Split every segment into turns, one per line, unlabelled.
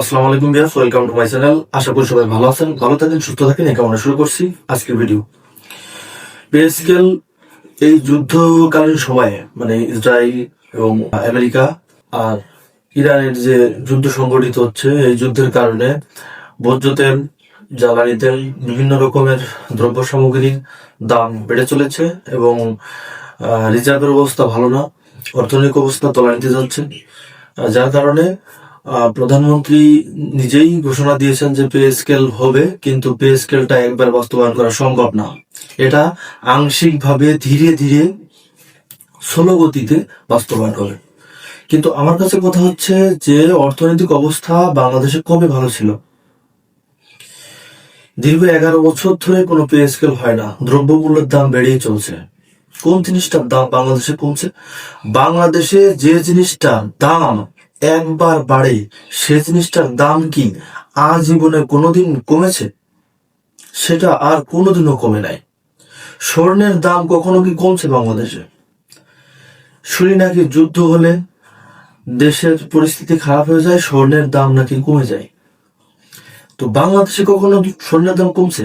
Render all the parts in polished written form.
আসসালামু আলাইকুম viewers, welcome to my channel. আশা করি সবাই ভালো আছেন, ভালো থাকেন, সুস্থ থাকেন। এই কামনা শুরু করছি আজকের ভিডিও। পে স্কেল এই যুদ্ধকালীন সময়ে মানে ইসরায়েল এবং আমেরিকা আর ইরানের যে যুদ্ধ সংঘটিত হচ্ছে, এই যুদ্ধের কারণে ভোজ্য তেল, জ্বালানি তেল, বিভিন্ন রকমের দ্রব্য সামগ্রীর দাম বেড়ে চলেছে এবং রিজার্ভের অবস্থা ভালো না, অর্থনৈতিক অবস্থা তলানিতে যাচ্ছে। যার কারণে প্রধানমন্ত্রী নিজেই ঘোষণা দিয়েছেন যে পে স্কেল হবে, কিন্তু পে স্কেলটা একবার বাস্তবায়ন করা সম্ভব না। এটা আংশিকভাবে ধীরে ধীরে স্লো গতিতে বাস্তবায়ন হবে। কিন্তু আমার কাছে কথা হচ্ছে যে অর্থনৈতিক অবস্থা বাংলাদেশে কবে ভালো ছিল? দীর্ঘ 11 বছর ধরে কোনো পে স্কেল হয় না, দ্রব্যমূল্যের দাম বেড়েই চলছে। কোন জিনিসটার দাম বাংলাদেশে কমছে? বাংলাদেশে যে জিনিসটার দাম একবার বাড়ে সে জিনিসটার দাম কি আজীবনে কোনোদিন কমেছে? সেটা আর কোনোদিনও কমে নাই। স্বর্ণের দাম কখনো কি কমছে বাংলাদেশে? শুনি নাকি যুদ্ধ হলে দেশের পরিস্থিতি খারাপ হয়ে যায়, স্বর্ণের দাম নাকি কমে যায়। তো বাংলাদেশে কখনো স্বর্ণের দাম কমছে?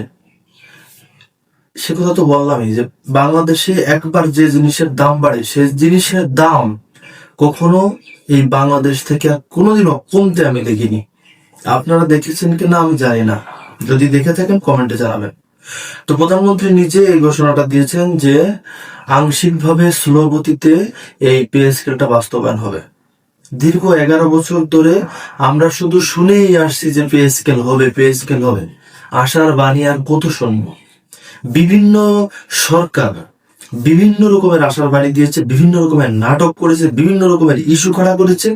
সে কথা তো বললামই যে বাংলাদেশে একবার যে জিনিসের দাম বাড়ে সে জিনিসের দাম কখনো এই বাংলাদেশ থেকে আর কোনোদিনও কমতে আমি দেখিনি। আপনারা দেখেছেন কিনা আমি জানি না, যদি দেখে থাকেন কমেন্টে জানাবেন। তো প্রধানমন্ত্রী নিজে এই ঘোষণাটা দিয়েছেন যে আংশিকভাবে স্লো গতিতে এই পে স্কেলটা বাস্তবায়ন হবে। দীর্ঘ 11 বছর ধরে আমরা শুধু শুনেই আসছি যে পে স্কেল হবে, পে স্কেল হবে। আশার বাণী আর কত শুনবো? বিভিন্ন সরকার বিভিন্ন রকমের আশার বাণী দিয়েছে, বিভিন্ন রকমের নাটক করেছে, বিভিন্ন রকমের ইস্যু খাড়া করেছে,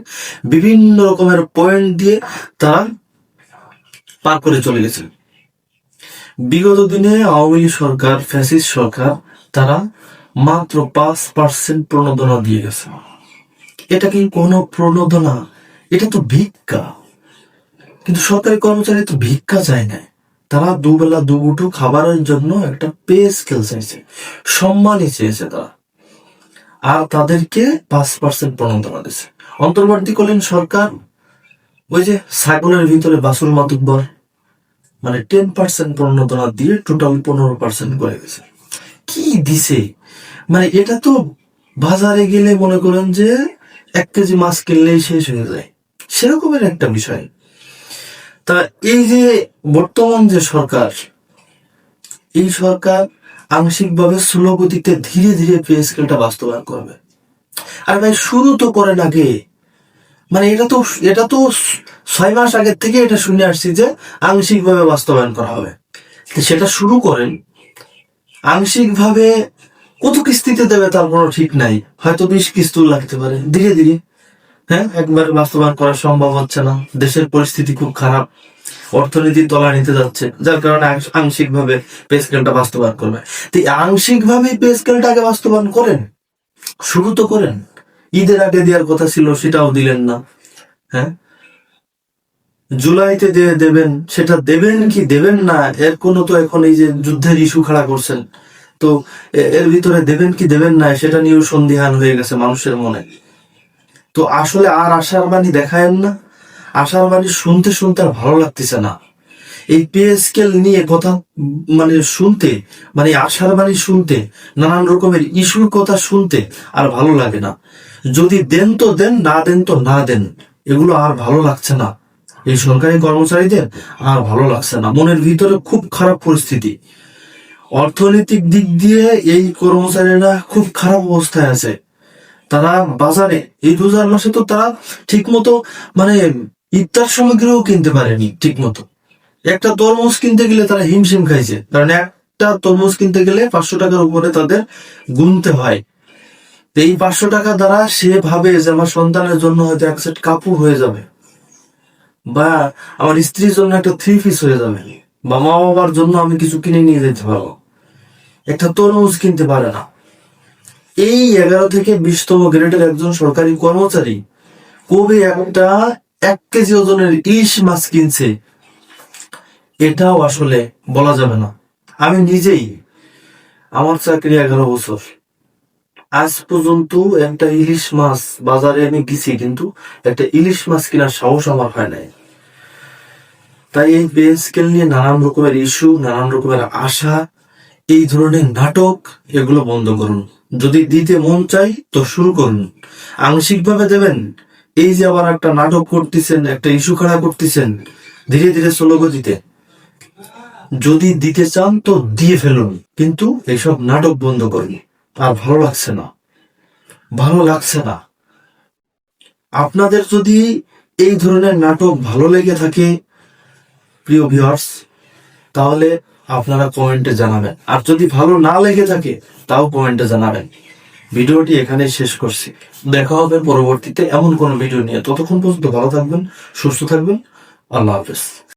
বিভিন্ন রকমের পয়েন্ট দিয়ে তারা পার করে চলে গেছে। বিগত দিনে আওয়ামী লীগ সরকার, ফ্যাসিস্ট সরকার, তারা মাত্র 5% প্রণোদনা দিয়ে গেছে। এটা কি কোনো প্রণোদনা? এটা তো ভিক্ষা। কিন্তু সরকারি কর্মচারী তো ভিক্ষা চায় না, তারা দুবেলা দুমুঠো খাবারের জন্য একটা পে স্কেল চাইছে, সম্মানই চেয়েছে তারা। আর তাদেরকে 5% প্রণোদনা দিচ্ছে। অন্তর্বর্তীকালীন সরকার ওই যে ছাগলের ভিতরে বাছুর মাতুব্বর, মানে 10% প্রণোদনা দিয়ে টোটাল 15% করে গেছে। কি দিছে? মানে এটা তো বাজারে গেলে মনে করেন যে 1 কেজি মাছ কিনলেই শেষ হয়ে যায়, সেরকমের একটা বিষয়। তা এই যে বর্তমান যে সরকার, এই সরকার আংশিকভাবে স্লো গতিতে ধীরে ধীরে পে স্কেলটা বাস্তবায়ন করবে। আর ভাই শুরু তো করেন আগে। মানে এটা তো 6 মাস আগের থেকে এটা শুনে আসছি যে আংশিকভাবে বাস্তবায়ন করা হবে। সেটা শুরু করেন। আংশিকভাবে কত কিস্তিতে দেবে তার কোনো ঠিক নাই, হয়তো 20 কিস্তি লাগতে পারে ধীরে ধীরে। হ্যাঁ, একবারে বাস্তবায়ন করা সম্ভব হচ্ছে না, দেশের পরিস্থিতি খুব খারাপ, অর্থনীতি তলানিতে যাচ্ছে, যার কারণে আংশিকভাবে পে স্কেলটা বাস্তবায়ন করবে। তো আংশিকভাবে পে স্কেলটা আগে বাস্তবায়ন করেন, শুরু তো করেন। ঈদের আগে দেওয়ার কথা ছিল, সেটাও দিলেন না। হ্যাঁ, জুলাইতে দেবেন, সেটা দেবেন কি দেবেন না এর কোনো তো এখন এই যে যুদ্ধের ইস্যু খাড়া করছেন, তো এর ভিতরে দেবেন কি দেবেন না সেটা নিয়েও সন্দিহান হয়ে গেছে মানুষের মনে। তো আসলে আর আশার বাণী দেখায়েন না। আশার বাণী শুনতে শুনতে আর ভালো লাগতেছে না। এই পে স্কেল নিয়ে কথা মানে শুনতে, মানে আশার বাণী শুনতে, নানান রকমের ইস্যুর কথা শুনতে আর ভালো লাগে না। যদি দেন তো দেন, না দেন তো না দেন, এগুলো আর ভালো লাগছে না। এই সরকারি কর্মচারীদের আর ভালো লাগছে না, মনের ভিতরে খুব খারাপ পরিস্থিতি। অর্থনৈতিক দিক দিয়ে এই কর্মচারীরা খুব খারাপ অবস্থায় আছে। তারা বাজারে এই রোজার মাসে তো তারা ঠিক মতো মানে ইফতার সামগ্রীও কিনতে পারেনি ঠিক মতো। একটা তরমুজ কিনতে গেলে তারা হিমশিম খাইছে, কারণ একটা তরমুজ কিনতে গেলে 500 টাকার উপরে তাদের গুনতে হয়। এই 500 টাকা দ্বারা সে ভাবে যে আমার সন্তানের জন্য হয়তো এক সেট কাপড় হয়ে যাবে, বা আমার স্ত্রীর জন্য একটা 3 পিস হয়ে যাবে, বা মা বাবার জন্য আমি কিছু কিনে নিয়ে যেতে পারবো। একটা তরমুজ কিনতে পারে না। এই 11 থেকে 20তম গ্রেডের একজন সরকারি কর্মচারী কবে একটা 1 কেজি ওজনের ইলিশ মাছ কিনছে, এটাও আসলে বলা যাবে না। আমি নিজেই, আমার চাকরি 11 বছর, আজ পর্যন্ত একটা ইলিশ মাছ বাজারে আমি গেছি, কিন্তু একটা ইলিশ মাছ কেনার সাহস আমার হয় নাই। তাই এই পে স্কেল নিয়ে নানান রকমের ইস্যু, নানান রকমের আশা, এই ধরনের নাটক এগুলো বন্ধ করুন। যদি দিতে মন চাই তো শুরু করুন, আংশিক ভাবে দেবেন। এই যে আবার একটা নাটক করতেছেন, একটা ইস্যু খাড়া করতেছেন ধীরে ধীরে স্লো গতিতে। যদি দিতে চান তো দিয়ে ফেলুন, কিন্তু এইসব নাটক বন্ধ করুন। আর ভালো লাগছে না, ভালো লাগছে না। আপনাদের যদি এই ধরনের নাটক ভালো লেগে থাকে প্রিয় ভিউয়ার্স, তাহলে আপনারা কমেন্টে জানাবেন। আর যদি ভালো না লেগে থাকে তাও কমেন্টে জানাবেন। ভিডিওটি এখানে শেষ করছি, দেখা হবে পরবর্তীতে এমন কোনো ভিডিও নিয়ে। ততক্ষণ পর্যন্ত ভালো থাকবেন, সুস্থ থাকবেন। আল্লাহ হাফেজ।